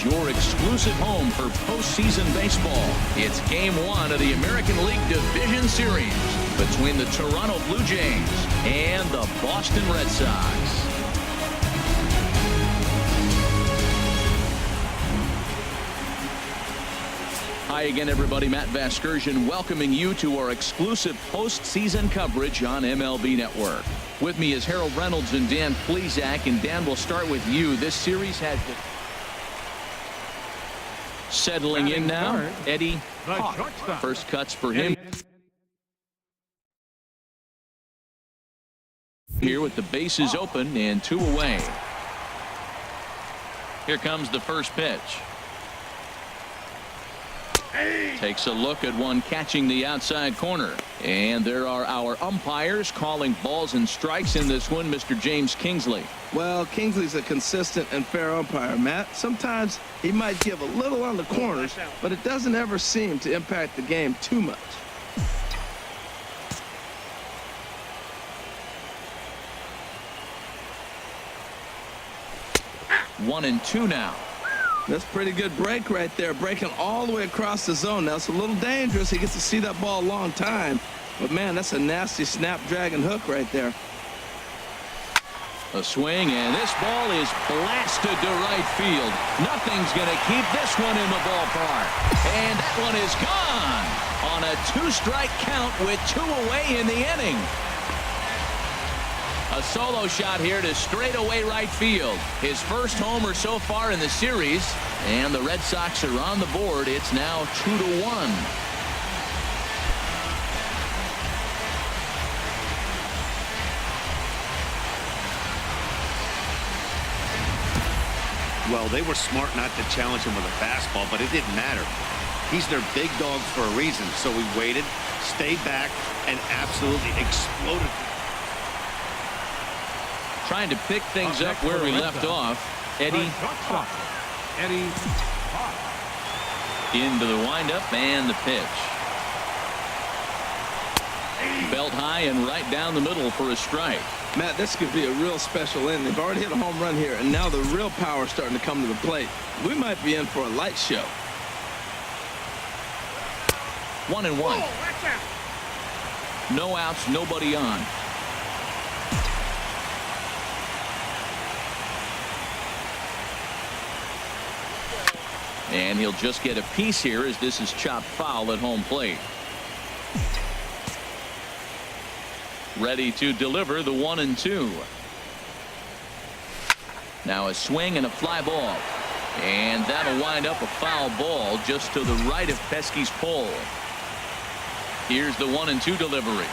your exclusive home for postseason baseball. It's Game 1 of the American League Division Series between the Toronto Blue Jays and the Boston Red Sox. Hi again, everybody. Matt Vasgersian welcoming you to our exclusive postseason coverage on MLB Network. With me is Harold Reynolds and Dan Plesac. And Dan, we'll start with you. This series has been settling in now. Eddie Hawk. First cuts for him. Here with the bases open and 2 away. Here comes the first pitch. Takes a look at one catching the outside corner. And there are our umpires calling balls and strikes in this one. Mr. James Kingsley. Well, Kingsley's a consistent and fair umpire, Matt. Sometimes he might give a little on the corners, but it doesn't ever seem to impact the game too much. One and two now. That's a pretty good break right there, breaking all the way across the zone. Now, it's a little dangerous. He gets to see that ball a long time. But, man, that's a nasty snapdragon hook right there. A swing, and this ball is blasted to right field. Nothing's going to keep this one in the ballpark. And that one is gone on a 2-strike count with 2 away in the inning. A solo shot here to straightaway right field. His first homer so far in the series. And the Red Sox are on the board. It's now 2-1. Well, they were smart not to challenge him with a fastball, but it didn't matter. He's their big dog for a reason. So we waited, stayed back, and absolutely exploded. Trying to pick things up where we left off. Eddie Hawk. Into the windup and the pitch. Belt high and right down the middle for a strike. Matt, this could be a real special inning. They've already hit a home run here, and now the real power is starting to come to the plate. We might be in for a light show. 1-1. No outs, nobody on. And he'll just get a piece here as this is chopped foul at home plate. Ready to deliver the 1-2. Now a swing and a fly ball. And that'll wind up a foul ball just to the right of Pesky's pole. Here's the 1-2 delivery.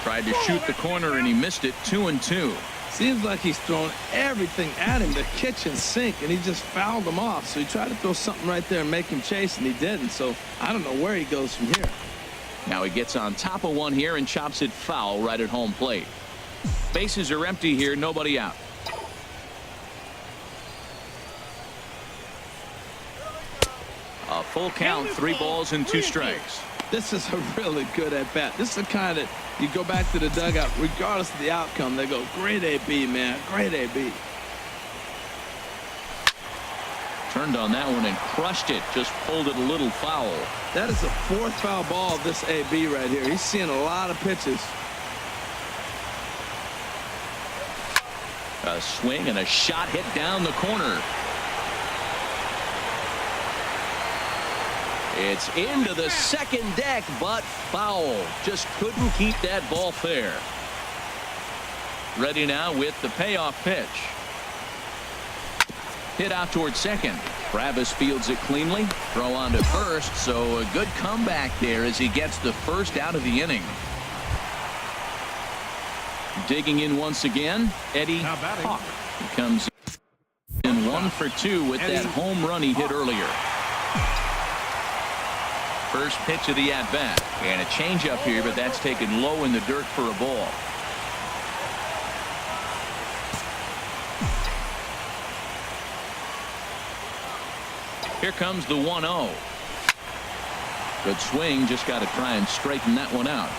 Tried to shoot the corner and he missed it. 2-2. Seems like he's thrown everything at him, the kitchen sink, and he just fouled him off. So he tried to throw something right there and make him chase, and he didn't. So I don't know where he goes from here. Now he gets on top of one here and chops it foul right at home plate. Bases are empty here, nobody out. A full count, 3 balls and 2 strikes. This is a really good at-bat. This is the kind that you go back to the dugout, regardless of the outcome, they go, great AB, man, great AB. Turned on that one and crushed it, just pulled it a little foul. That is the 4th foul ball of this AB right here. He's seeing a lot of pitches. A swing and a shot hit down the corner. It's into the second deck, but foul. Just couldn't keep that ball fair. Ready now with the payoff pitch. Hit out towards second. Travis fields it cleanly. Throw on to first, so a good comeback there as he gets the first out of the inning. Digging in once again, Eddie Hawk. He comes in 1 for 2 with that home run he hit earlier. First pitch of the at-bat. And a changeup here, but that's taken low in the dirt for a ball. Here comes the 1-0. Good swing. Just got to try and straighten that one out.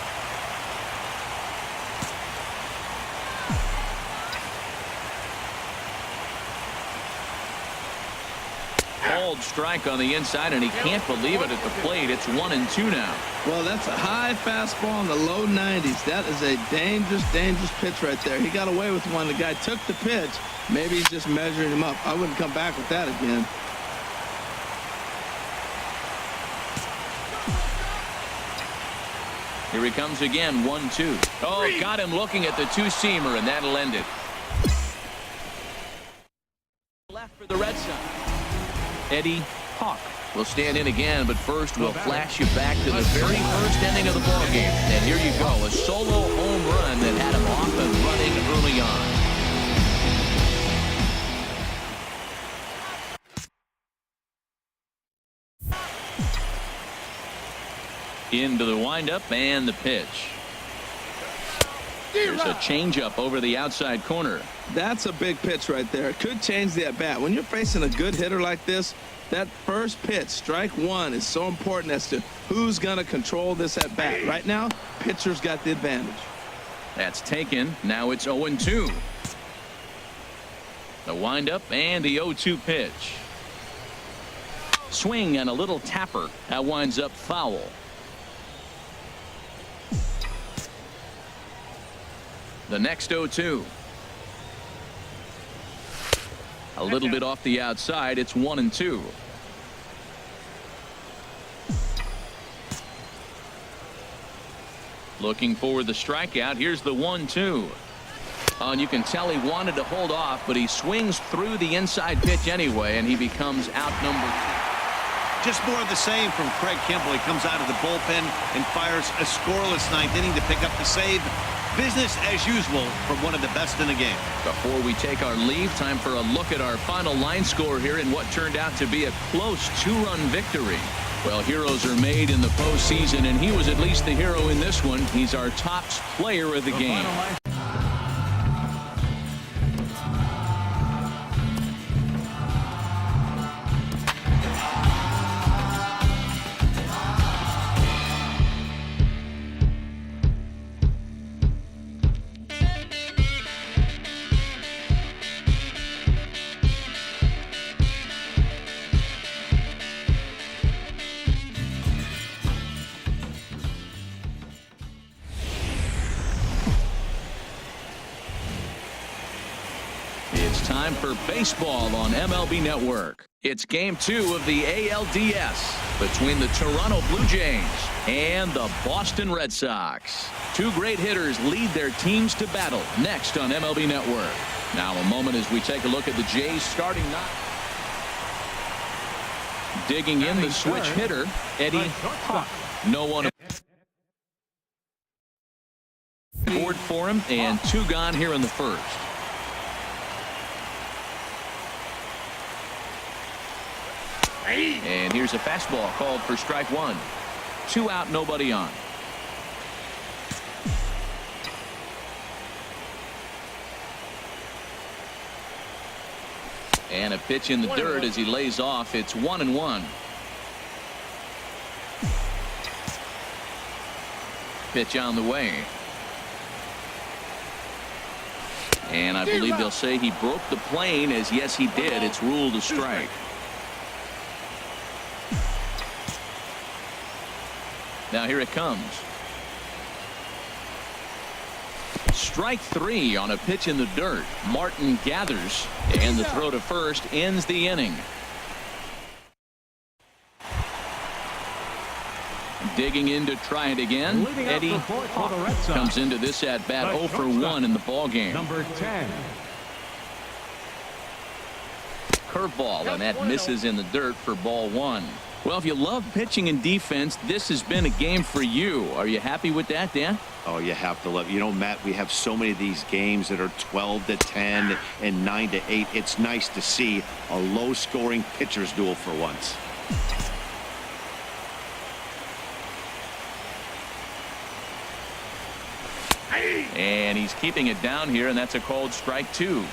called strike on the inside, and he can't believe it at the plate. It's 1-2 now. Well, that's a high fastball in the low 90s. That is a dangerous, dangerous pitch right there. He got away with one. The guy took the pitch. Maybe he's just measuring him up. I wouldn't come back with that again. Here he comes again, 1-2. Oh, got him looking at the two-seamer, and that'll end it. Left for the Red Sox. Eddie Hawk will stand in again, but first we'll flash you back to the very first inning of the ballgame. And here you go, a solo home run that had him off and running early on. Into the windup and the pitch. There's a changeup over the outside corner. That's a big pitch right there. It could change the at-bat. When you're facing a good hitter like this, that first pitch, strike one, is so important as to who's going to control this at-bat. Right now, pitcher's got the advantage. That's taken. Now it's 0-2. The windup and the 0-2 pitch. Swing and a little tapper. That winds up foul. The next 0-2. A little bit off the outside. It's 1-2. Looking for the strikeout. Here's the 1-2. And you can tell he wanted to hold off, but he swings through the inside pitch anyway, and he becomes out number 2. Just more of the same from Craig Kimbrell. He comes out of the bullpen and fires a scoreless ninth inning to pick up the save. Business as usual from one of the best in the game. Before we take our leave, time for a look at our final line score here in what turned out to be a close 2-run victory. Well, heroes are made in the postseason, and he was at least the hero in this one. He's our top player of the game. Time for baseball on MLB Network. It's game 2 of the ALDS between the Toronto Blue Jays and the Boston Red Sox. Two great hitters lead their teams to battle next on MLB Network. Now a moment as we take a look at the Jays starting nine. Digging in the switch hitter, Eddie Hawk. No one aboard for him, and 2 gone here in the first. And here's a fastball called for strike 1. 2 out, nobody on. And a pitch in the dirt as he lays off. It's 1-1. Pitch on the way. And I believe they'll say he broke the plane, as yes he did. It's ruled a strike. Now here it comes. Strike 3 on a pitch in the dirt. Martin gathers, and the throw to first ends the inning. Digging in to try it again. Eddie Hawk comes into this at bat 0 for 1 in the ball game. Number 10. Curveball, and that misses in the dirt for ball 1. Well, if you love pitching and defense, this has been a game for you. Are you happy with that, Dan? Oh, you have to love. You know, Matt, we have so many of these games that are 12-10 and 9-8. It's nice to see a low-scoring pitcher's duel for once. And he's keeping it down here, and that's a called strike 2.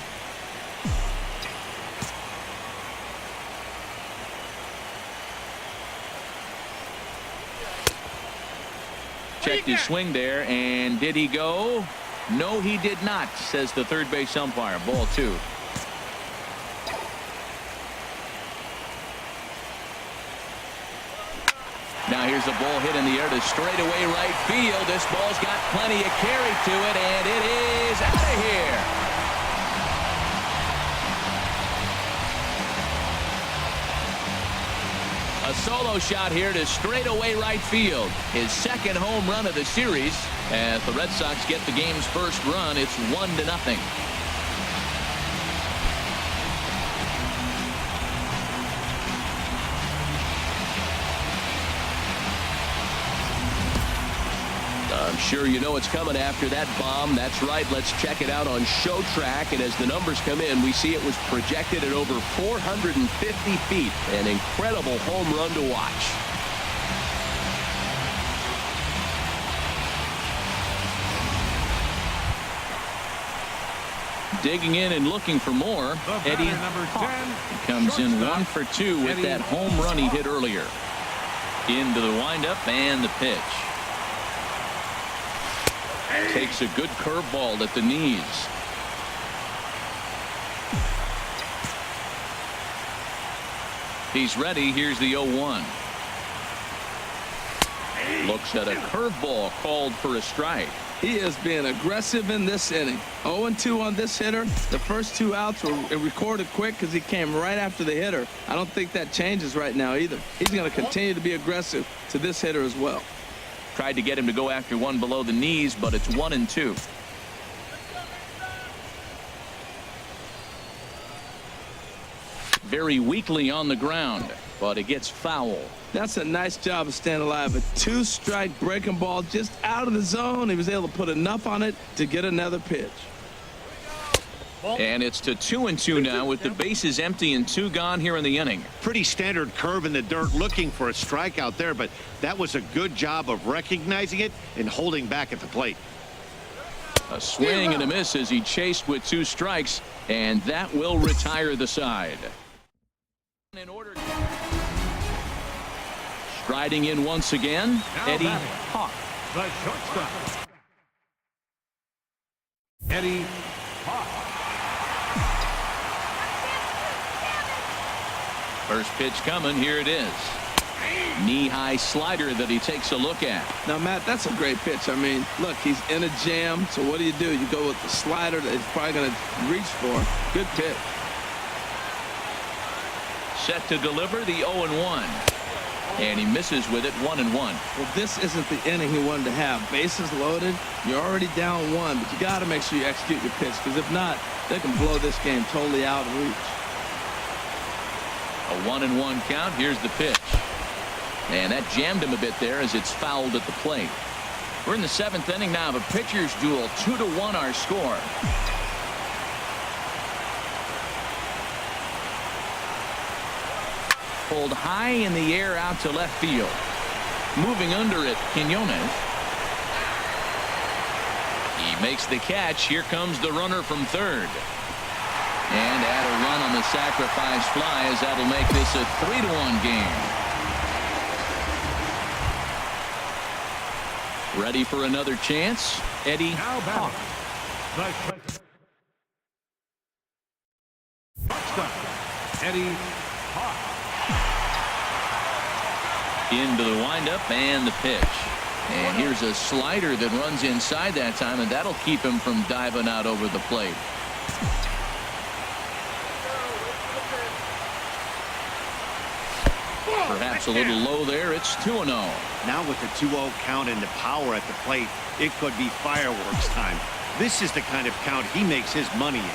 Checked his swing there, and did he go? No, he did not, says the third base umpire. Ball 2. Now here's a ball hit in the air to straightaway right field. This ball's got plenty of carry to it, and it is out of here. A solo shot here to straightaway right field. His second home run of the series. As the Red Sox get the game's first run, it's 1-0. I'm sure you know what's coming after that bomb. That's right. Let's check it out on Show Track. And as the numbers come in, we see it was projected at over 450 feet. An incredible home run to watch. Digging in and looking for more. Eddie comes in 1 for 2 with that home run he hit earlier. Into the windup and the pitch. Takes a good curveball at the knees. He's ready. Here's the 0-1. Looks at a curveball called for a strike. He is being aggressive in this inning. 0-2 on this hitter. The first 2 outs were recorded quick because he came right after the hitter. I don't think that changes right now either. He's going to continue to be aggressive to this hitter as well. Tried to get him to go after one below the knees, but it's 1-2. Very weakly on the ground, but it gets foul. That's a nice job of staying alive. A 2-strike breaking ball just out of the zone. He was able to put enough on it to get another pitch. And it's to 2-2 now with the bases empty and 2 gone here in the inning. Pretty standard curve in the dirt, looking for a strikeout there, but that was a good job of recognizing it and holding back at the plate. A swing and a miss as he chased with 2 strikes, and that will retire the side. In order. Striding in once again, Eddie Hawk. The shortstop, Eddie Hawk. First pitch coming. Here it is. Knee-high slider that he takes a look at. Now, Matt, that's a great pitch. I mean, look, he's in a jam. So what do? You go with the slider that he's probably going to reach for. Good pitch. Set to deliver the 0-1. And he misses with it. 1-1. Well, this isn't the inning he wanted to have. Bases loaded. You're already down 1, but you got to make sure you execute your pitch, because if not, they can blow this game totally out of reach. A 1-1 count. Here's the pitch. And that jammed him a bit there as it's fouled at the plate. We're in the 7th inning now of a pitcher's duel. 2-1 our score. Pulled high in the air out to left field. Moving under it, Quinones. He makes the catch. Here comes the runner from third. And add a run on the sacrifice fly, as that'll make this a 3-1 game. Ready for another chance, Eddie Hawk. Eddie Hawk. Into the windup and the pitch. And here's a slider that runs inside that time, and that'll keep him from diving out over the plate. Perhaps a little low there. It's 2-0. Now with the 2-0 count and the power at the plate, it could be fireworks time. This is the kind of count he makes his money in.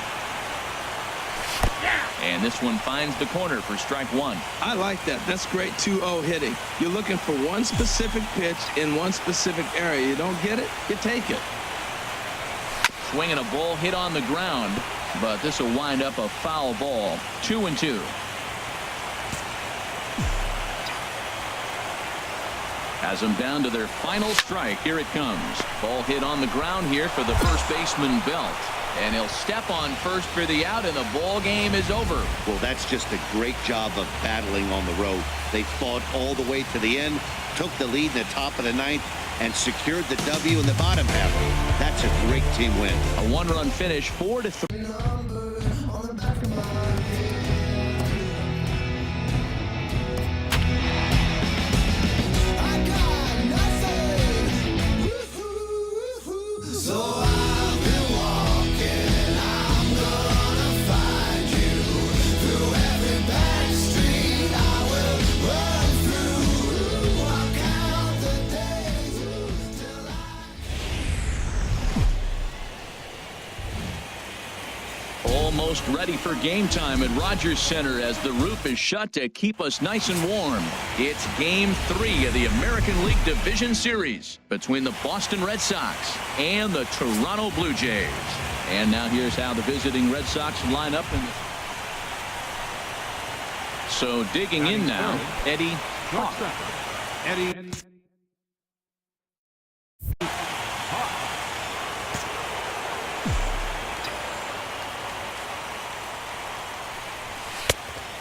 And this one finds the corner for strike 1. I like that. That's great 2-0 hitting. You're looking for one specific pitch in one specific area. You don't get it, you take it. Swinging a ball hit on the ground, but this will wind up a foul ball. 2-2. Has them down to their final strike. Here it comes. Ball hit on the ground here for the first baseman, Belt. And he'll step on first for the out, and the ball game is over. Well, that's just a great job of battling on the road. They fought all the way to the end, took the lead in the top of the 9th, and secured the W in the bottom half. That's a great team win. A 1-run finish, 4-3. almost ready for game time at Rogers Center as the roof is shut to keep us nice and warm. It's Game 3 of the American League Division Series between the Boston Red Sox and the Toronto Blue Jays. And now here's how the visiting Red Sox line up. So digging in now, Eddie Hawk. Eddie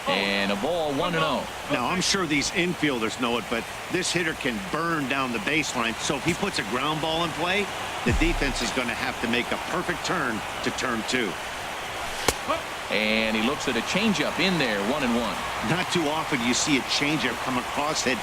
And a ball 1-0. Now, I'm sure these infielders know it, but this hitter can burn down the baseline. So if he puts a ground ball in play, the defense is going to have to make a perfect turn to turn 2. And he looks at a changeup in there, 1-1. Not too often you see a changeup come across at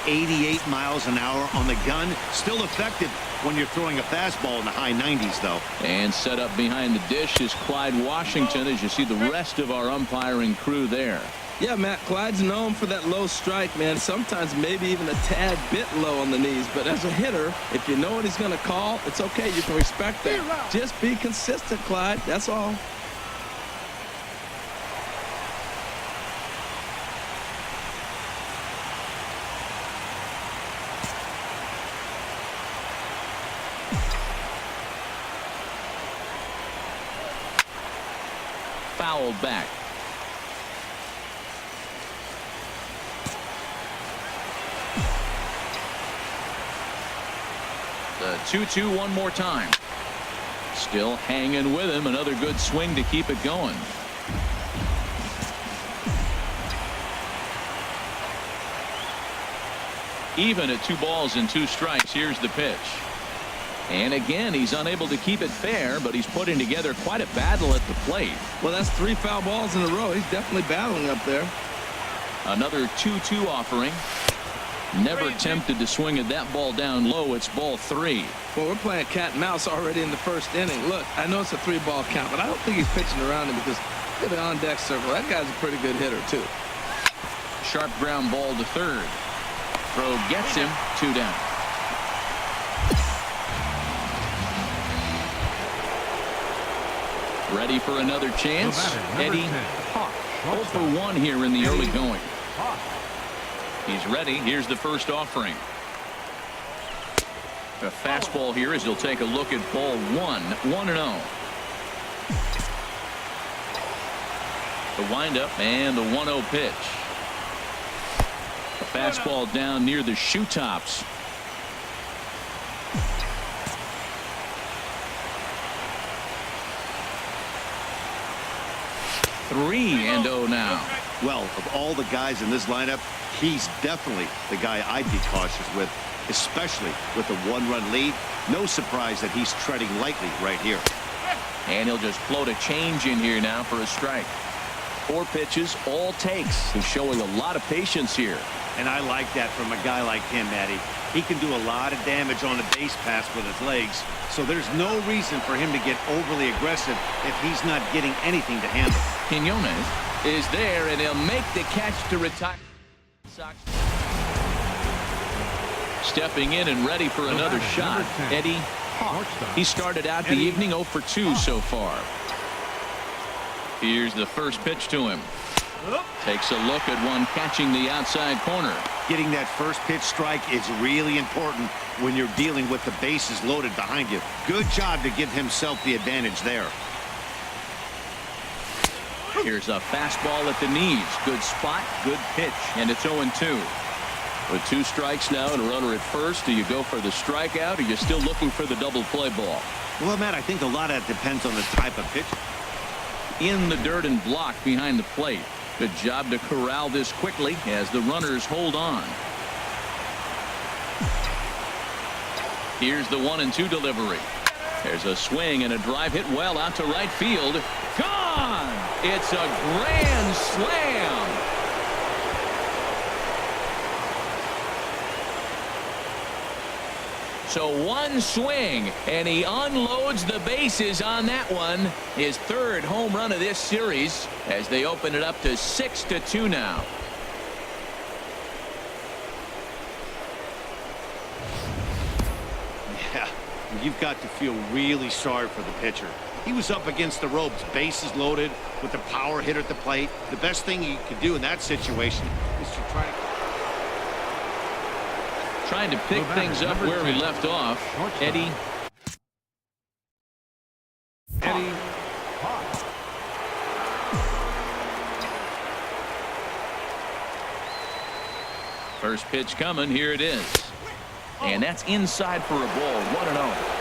88 miles an hour on the gun. Still effective when you're throwing a fastball in the high 90s, though. And set up behind the dish is Clyde Washington, as you see the rest of our umpiring crew there. Yeah, Matt, Clyde's known for that low strike, man. Sometimes maybe even a tad bit low on the knees. But as a hitter, if you know what he's going to call, it's okay. You can respect that. Just be consistent, Clyde. That's all. Fouled back. The 2-2 one more time. Still hanging with him. Another good swing to keep it going. Even at 2 balls and 2 strikes. Here's the pitch. And again, he's unable to keep it fair, but he's putting together quite a battle at the plate. Well, that's 3 foul balls in a row. He's definitely battling up there. Another 2-2 offering. Never tempted to swing at that ball down low. It's ball 3. Well, we're playing cat and mouse already in the first inning. Look, I know it's a 3-ball count, but I don't think he's pitching around him because look at the on-deck circle. That guy's a pretty good hitter, too. Sharp ground ball to third. Throw gets him. 2 down. Ready for another chance. Eddie Hawk. 0 for 1 here in the early going. He's ready. Here's the first offering. A fastball here as he'll take a look at ball 1. 1-0. The windup and the 1-0 pitch. A fastball down near the shoe tops. 3-0 now. Well, of all the guys in this lineup, he's definitely the guy I'd be cautious with, especially with a 1-run lead. No surprise that he's treading lightly right here. And he'll just float a change in here now for a strike. 4 pitches, all takes. He's showing a lot of patience here. And I like that from a guy like him, Matty. He can do a lot of damage on the base pass with his legs, so there's no reason for him to get overly aggressive if he's not getting anything to handle. Quinones is there, and he'll make the catch to retire. Stepping in and ready for another shot, Eddie Hawk. He started out the evening 0 for 2 so far. Here's the first pitch to him. Takes a look at one catching the outside corner. Getting that first pitch strike is really important when you're dealing with the bases loaded behind you. Good job to give himself the advantage there. Here's a fastball at the knees. Good spot, good pitch, and it's 0-2. With 2 strikes now and a runner at first, do you go for the strikeout or are you still looking for the double play ball? Well, Matt, I think a lot of that depends on the type of pitch. In the dirt and block behind the plate. Good job to corral this quickly as the runners hold on. Here's the 1-2 delivery. There's a swing and a drive hit well out to right field. Gone! It's a grand slam. So 1 swing, and he unloads the bases on that one. His 3rd home run of this series as they open it up to 6-2 now. Yeah, you've got to feel really sorry for the pitcher. He was up against the ropes, bases loaded, with the power hitter at the plate. The best thing you could do in that situation is to trying to pick things up where we left off. Eddie Hawk. First pitch coming. Here it is. And that's inside for a ball. 1-0.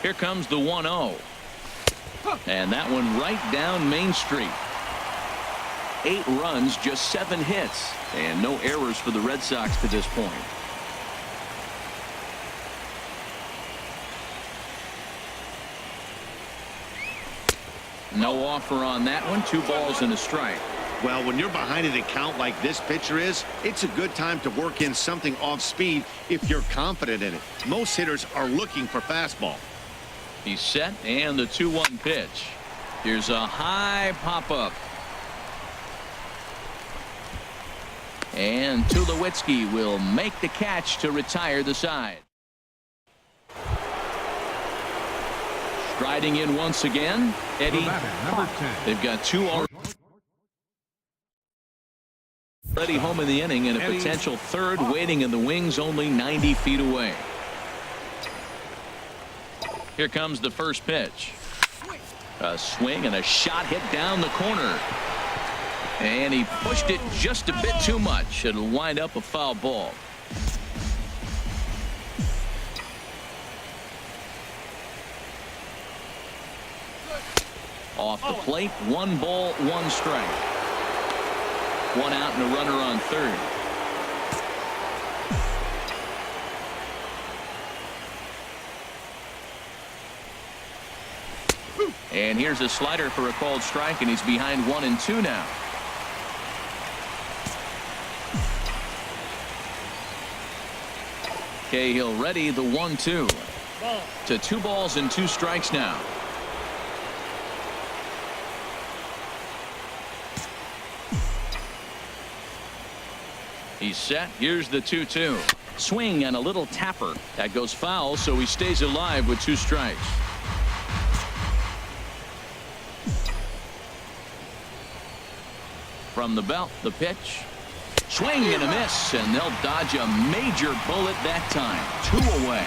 Here comes the 1-0. And that one right down Main Street. 8 runs, just 7 hits, and no errors for the Red Sox to this point. No offer on that one. 2 balls and a strike. Well, when you're behind an account like this pitcher is, it's a good time to work in something off speed if you're confident in it. Most hitters are looking for fastball. He's set, and the 2-1 pitch. Here's a high pop-up. And Tulowitzki will make the catch to retire the side. Striding in once again, Eddie. Number 10. They've got 2 already home in the inning, and a potential 3rd waiting in the wings, only 90 feet away. Here comes the first pitch. A swing and a shot hit down the corner. And he pushed it just a bit too much. It'll wind up a foul ball. Off the plate, 1 ball, 1 strike. 1 out and a runner on third. And here's a slider for a called strike, and he's behind 1-2 now. Cahill ready, the 1-2. To 2 balls and 2 strikes now. He's set. Here's the 2-2. Swing and a little tapper. That goes foul, so he stays alive with 2 strikes. From the belt, the pitch. Swing and a miss, and they'll dodge a major bullet that time. 2 away.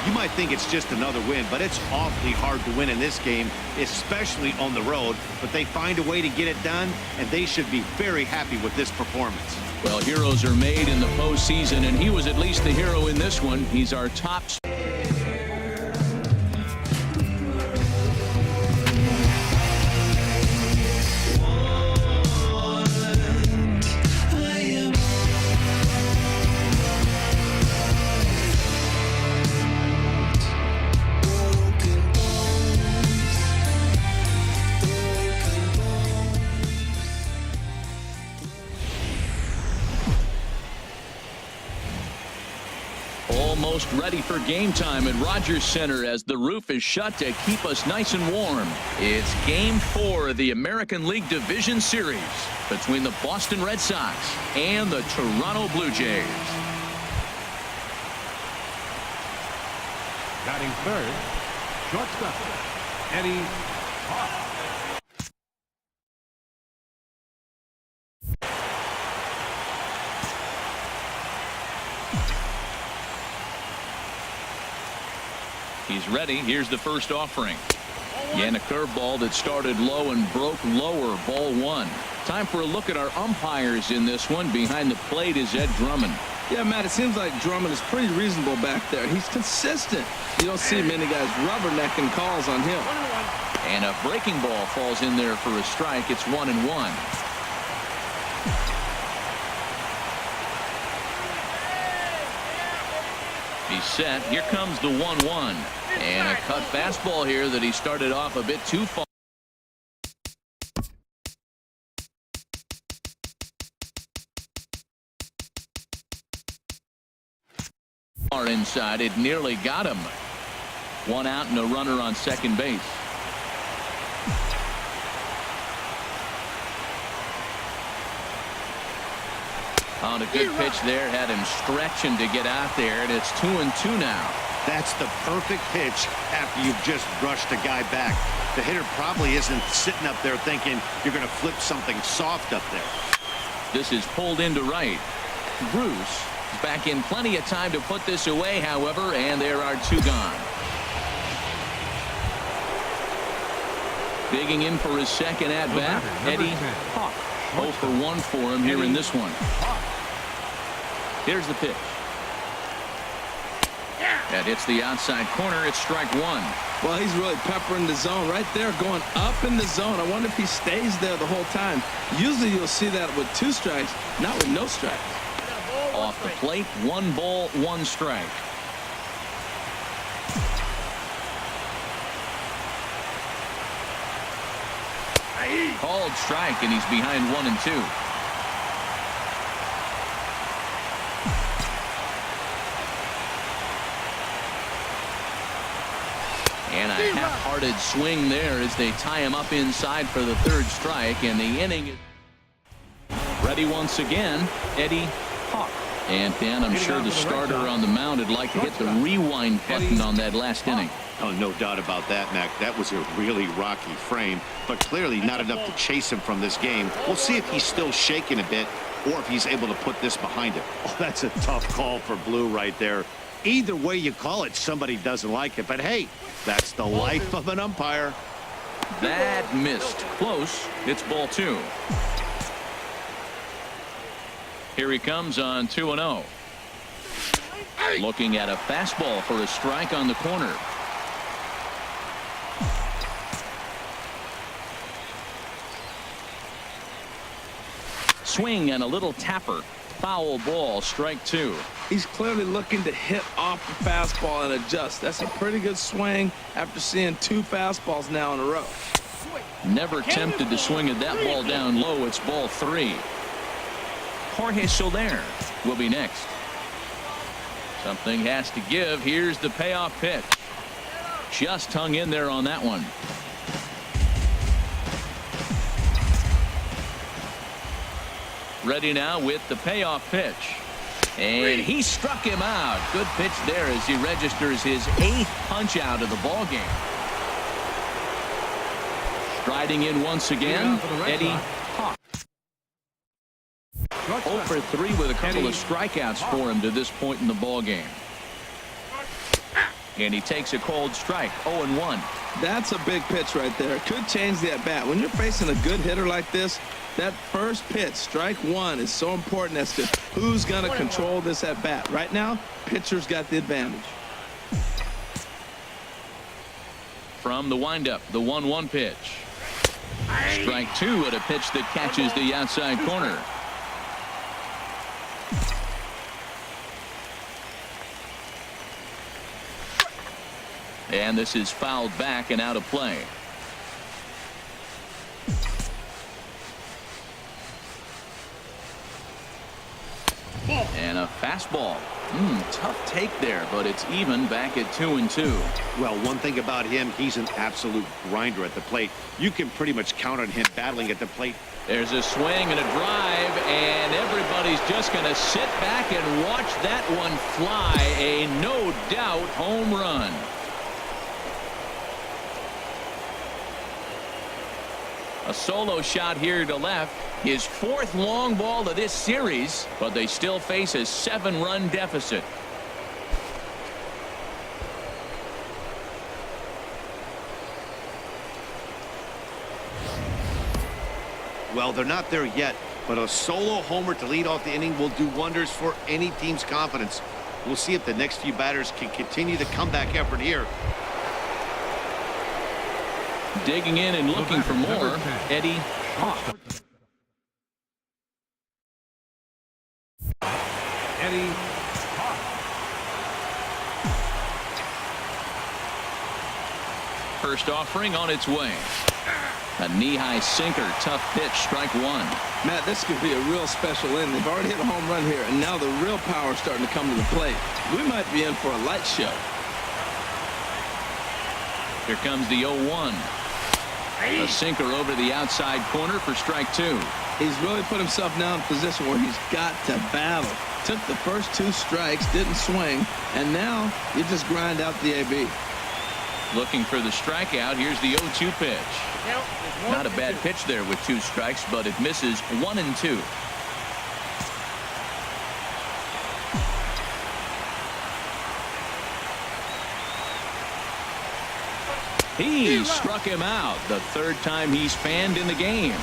You might think it's just another win, but it's awfully hard to win in this game, especially on the road. But they find a way to get it done, and they should be very happy with this performance. Well, heroes are made in the postseason, and he was at least the hero in this one. He's our top. Almost ready for game time at Rogers Center as the roof is shut to keep us nice and warm. It's Game 4 of the American League Division Series between the Boston Red Sox and the Toronto Blue Jays. Batting third, shortstop, Eddie Hawk. He's ready. Here's the first offering. And a curveball that started low and broke lower. Ball 1. Time for a look at our umpires in this one. Behind the plate is Ed Drummond. Yeah, Matt, it seems like Drummond is pretty reasonable back there. He's consistent. You don't see many guys rubbernecking calls on him. And a breaking ball falls in there for a strike. It's 1-1. He's set. Here comes the 1-1. And a cut fastball here that he started off a bit too far. Far inside. It nearly got him. 1 out and a runner on second base. On a good pitch there, had him stretching to get out there, and it's 2-2 now. That's the perfect pitch after you've just brushed a guy back. The hitter probably isn't sitting up there thinking you're going to flip something soft up there. This is pulled into right. Bruce is back in plenty of time to put this away, however, and there are 2 gone. Digging in for his second at-bat, Eddie Hawk. 0 for 1 for him here in this one. Here's the pitch. That hits the outside corner. It's strike 1. Well, he's really peppering the zone right there, going up in the zone. I wonder if he stays there the whole time. Usually you'll see that with 2 strikes, not with no strikes. Off the plate, 1 ball, 1 strike. Called strike, and he's behind 1-2. And a half-hearted swing there as they tie him up inside for the 3rd strike, and the inning is ready once again. Eddie Hawk. And Dan, I'm sure the starter on the mound would like to hit the rewind button on that last inning. Oh, no doubt about that, Mac. That was a really rocky frame, but clearly not enough to chase him from this game. We'll see if he's still shaking a bit or if he's able to put this behind him. Oh, that's a tough call for Blue right there. Either way you call it, somebody doesn't like it. But, hey, that's the life of an umpire. That missed. Close. It's ball 2. Here he comes on 2-0. Looking at a fastball for a strike on the corner. Swing and a little tapper. Foul ball, strike 2. He's clearly looking to hit off the fastball and adjust. That's a pretty good swing after seeing 2 fastballs now in a row. Never tempted to swing at that ball down low. It's ball 3. Jorge Soler will be next. Something has to give. Here's the payoff pitch. Just hung in there on that one. Ready now with the payoff pitch. And he struck him out. Good pitch there as he registers his 8th punch out of the ball game. Striding in once again, Eddie Hawk. 0 for 3 with a couple of strikeouts for him to this point in the ball game. And he takes a cold strike. 0-1. That's a big pitch right there. It could change the at-bat. When you're facing a good hitter like this, that first pitch, strike 1, is so important as to who's going to control this at-bat. Right now, pitcher's got the advantage. From the windup, the 1-1 pitch. Strike 2 at a pitch that catches the outside corner. And this is fouled back and out of play. And a fastball. Tough take there, but it's even back at 2-2. Well, one thing about him, he's an absolute grinder at the plate. You can pretty much count on him battling at the plate. There's a swing and a drive, and everybody's just going to sit back and watch that one fly. A no doubt home run. A solo shot here to left. His 4th long ball of this series, but they still face a 7-run deficit. Well, they're not there yet, but a solo homer to lead off the inning will do wonders for any team's confidence. We'll see if the next few batters can continue the comeback effort here. Digging in and looking for more, Eddie Hawk. Eddie Hawk. First offering on its way. A knee-high sinker, tough pitch, strike 1. Matt, this could be a real special inning. They've already hit a home run here, and now the real power is starting to come to the plate. We might be in for a light show. Here comes the 0-1. A sinker over the outside corner for strike 2. He's really put himself now in a position where he's got to battle. Took the first 2 strikes, didn't swing, and now you just grind out the AB. Looking for the strikeout. Here's the 0-2 pitch. Not a bad pitch there with 2 strikes, but it misses 1-2. He struck him out, the 3rd time he's fanned in the game.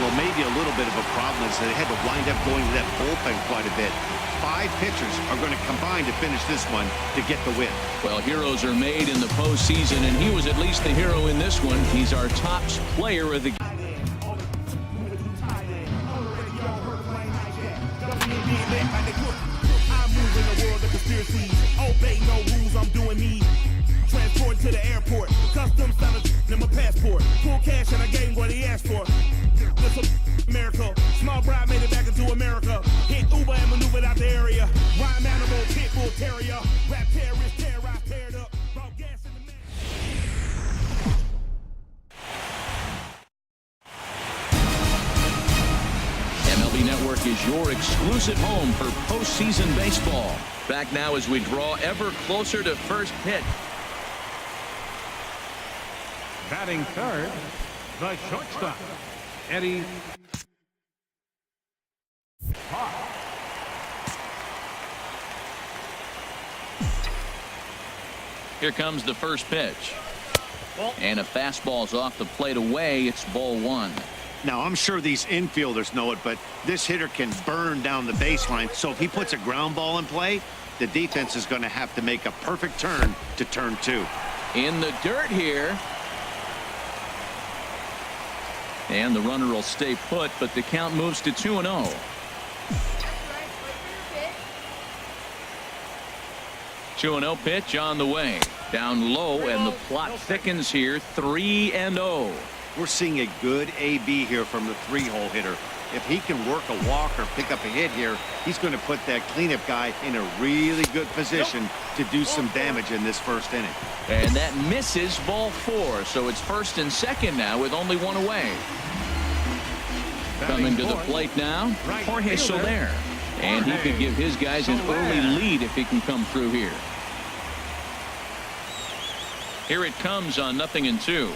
Well, maybe a little bit of a problem is that they had to wind up going to that bullpen quite a bit. 5 pitchers are going to combine to finish this one to get the win. Well, heroes are made in the postseason, and he was at least the hero in this one. He's our top player of the game. Obey no rules, I'm doing me. Transport to the airport. Customs down in my passport. Full cash and I gave him what he asked for. This a miracle. Small bride made it back into America. Hit Uber and maneuvered out the area. Rhyme animal, pit bull terrier. Rap terrorist, terrorized, paired up. Brought gas in the MLB Network is your exclusive home for postseason baseball. Back now as we draw ever closer to first pitch. Batting third, the shortstop, Eddie. Here comes the first pitch. And a fastball's off the plate away. It's ball 1. Now, I'm sure these infielders know it, but this hitter can burn down the baseline. So if he puts a ground ball in play, the defense is going to have to make a perfect turn to turn 2. In the dirt here. And the runner will stay put, but the count moves to 2-0. 2-0 pitch on the way. Down low, and the plot thickens here. 3-0. We're seeing a good AB here from the 3-hole hitter. If he can work a walk or pick up a hit here, he's going to put that cleanup guy in a really good position to do some damage in this first inning. And that misses ball 4. So it's first and second now with only 1 away. Coming to the plate now, Jorge Soler. And he could give his guys an early lead if he can come through here. Here it comes on 0-2.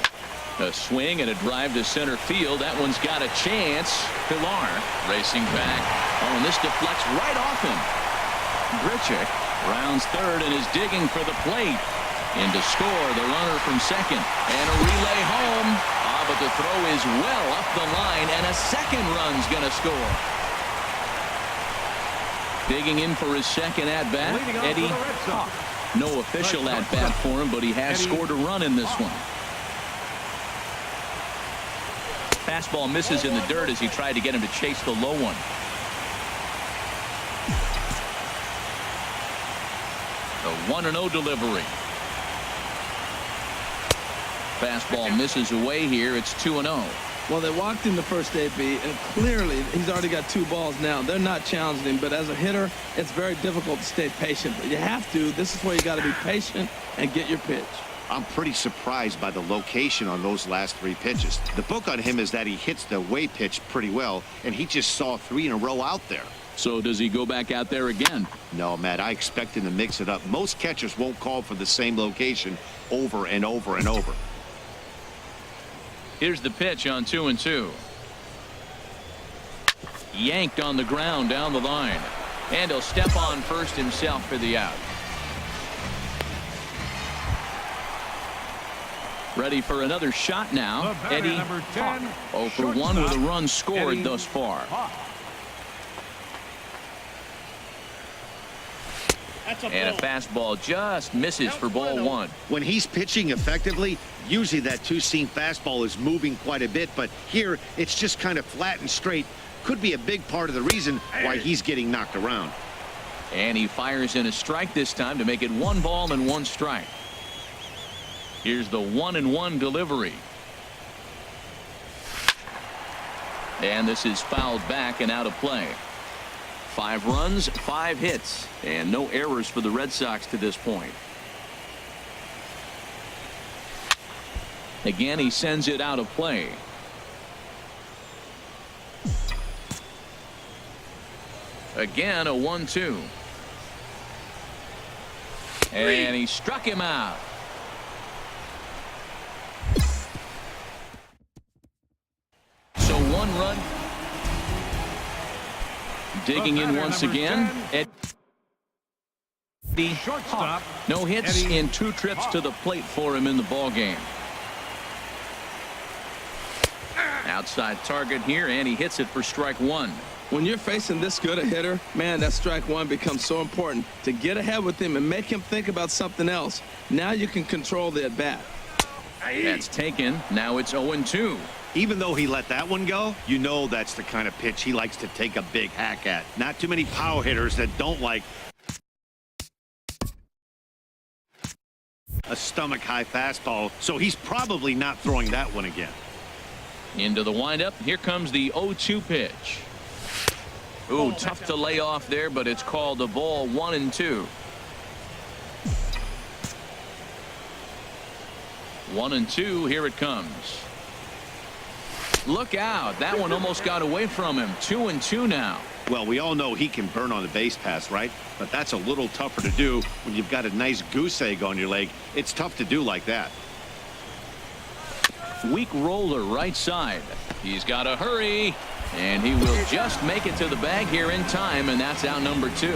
A swing and a drive to center field. That one's got a chance. Pilar racing back. Oh, and this deflects right off him. Grichuk rounds third and is digging for the plate. In to score the runner from second. And a relay home. But the throw is well up the line, and a second run's going to score. Digging in for his second at-bat, Eddie Hawk. No official at-bat for him, but he has scored a run in this one. Fastball misses in the dirt as he tried to get him to chase the low one. The 1-0 delivery. Fastball misses away here. It's 2-0. Well, they walked in the first AB, and clearly he's already got 2 balls now. They're not challenging him, but as a hitter, it's very difficult to stay patient. But you have to. This is where you got to be patient and get your pitch. I'm pretty surprised by the location on those last 3 pitches. The book on him is that he hits the Wei pitch pretty well, and he just saw 3 in a row out there. So does he go back out there again? No, Matt, I expect him to mix it up. Most catchers won't call for the same location over and over and over. Here's the pitch on 2-2. Yanked on the ground down the line. And he'll step on first himself for the out. Ready for another shot now. Eddie Hawk. 0 for 1 with a run scored thus far. And a fastball just misses for ball 1. When he's pitching effectively, usually that 2-seam fastball is moving quite a bit, but here it's just kind of flat and straight. Could be a big part of the reason why he's getting knocked around. And he fires in a strike this time to make it 1 ball and 1 strike. Here's the 1-1 delivery. And this is fouled back and out of play. 5 runs, 5 hits, and no errors for the Red Sox to this point. Again, he sends it out of play. Again, a 1-2. And he struck him out. So 1 run. Digging in once again. Shortstop. No hits Eddie in 2 trips to the plate for him in the ball game. Outside target here, and he hits it for strike 1. When you're facing this good a hitter, man, that strike 1 becomes so important to get ahead with him and make him think about something else. Now you can control the at-bat. That's taken. Now it's 0-2. Even though he let that one go, you know that's the kind of pitch he likes to take a big hack at. Not too many power hitters that don't like a stomach-high fastball, so he's probably not throwing that one again. Into the windup. Here comes the 0-2 pitch. Ooh, tough to lay off there, but it's called a ball. 1-2. 1-2. Here it comes. Look out. That one almost got away from him. 2-2 now. Well, we all know he can burn on the base pass, right? But that's a little tougher to do when you've got a nice goose egg on your leg. It's tough to do like that. Weak roller right side. He's got to hurry. And he will just make it to the bag here in time, and that's out number 2.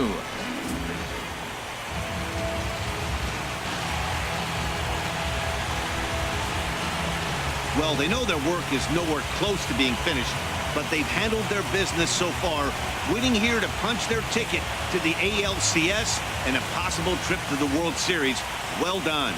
Well, they know their work is nowhere close to being finished, but they've handled their business so far, winning here to punch their ticket to the ALCS and a possible trip to the World Series. Well done.